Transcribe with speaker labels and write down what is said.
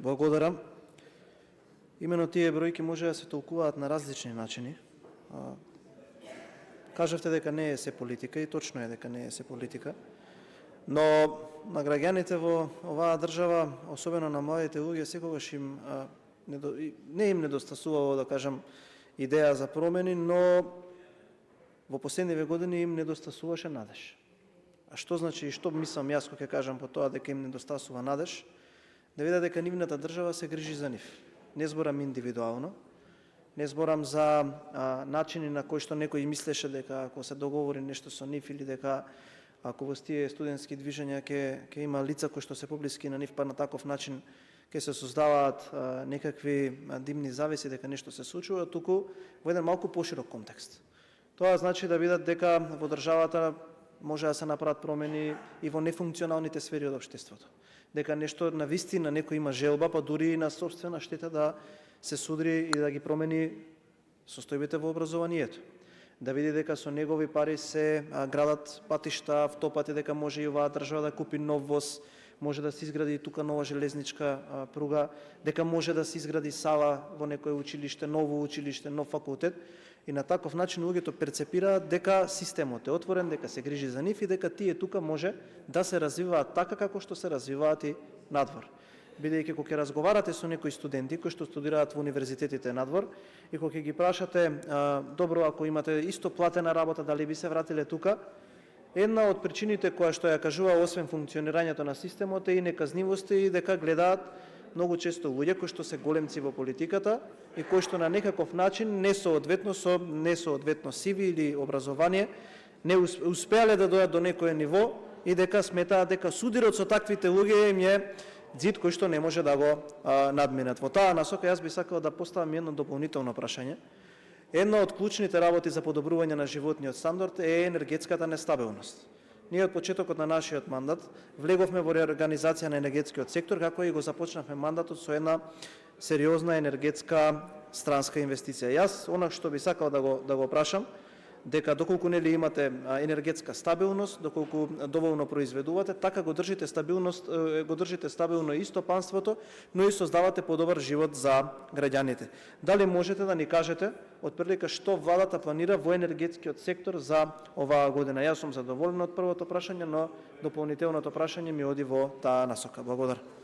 Speaker 1: Благодарам. Именно тие бројки може да се толкуваат на различни начини. Кажавте дека не е се политика и точно е дека не е се политика. Но на граѓаните во оваа држава, особено на младите луѓе, секогаш им не им недостасувало, да кажам, идеја за промени, но во последниве години им недостасуваше надеж. А што значи и што мислам јас кога ќе кажам по тоа дека им недостасува надеж? Да видат дека нивната држава се грижи за нив. Не зборам индивидуално, не зборам за начини на кои што некој мислеше дека ако се договори нешто со нив или дека ако во тие студентски движења ќе има лица кои што се поблиски на нив, па на таков начин ќе се создаваат некакви димни завеси дека нешто се случува, туку во еден малку поширок контекст. Тоа значи да видат дека во државата може да се направат промени и во нефункционалните сфери од општеството. Дека нешто навистина некој има желба, па дури и на собствена штета да се судри и да ги промени состојбите во образованието. Да види дека со негови пари се градат патишта, автопати, дека може и оваа држава да купи нов воз, може да се изгради тука нова железничка пруга, дека може да се изгради сала во некое училиште, нов факултет. И на таков начин луѓето перцепираат дека системот е отворен, дека се грижи за нив и дека тие тука може да се развиваат така како што се развиваат и надвор. Бидејќи кога ќе разговарате со некои студенти кои што студираат во универзитетите надвор и кога ќе ги прашате добро, ако имате исто платена работа, дали би се вратиле тука, една од причините која што ја кажува освен функционирањето на системот е и неказнивост и дека гледаат многу често луѓе кои што се големци во политиката и кои што на некаков начин несоодветно CV или образование не успеале да дојдат до некое ниво и дека сметаат дека судирот со таквите луѓе им е ѕид кој што не може да го надминат. Во таа насока јас би сакал да поставам едно дополнително прашање. Една од клучните работи за подобрување на животниот стандард е енергетската нестабилност. Ние од почетокот на нашиот мандат влеговме во реорганизација на енергетскиот сектор, како и го започнавме мандатот со една сериозна енергетска странска инвестиција. Јас она што би сакал да го прашам, дека доколку нели имате енергетска стабилност, доколку доволно произведувате, така го држите стабилно и стопанството, но и создавате подобар живот за граѓаните. Дали можете да ни кажете отприлика што владата планира во енергетскиот сектор за оваа година? Јас сум задоволен од првото прашање, но дополнителното прашање ми оди во таа насока. Благодарам.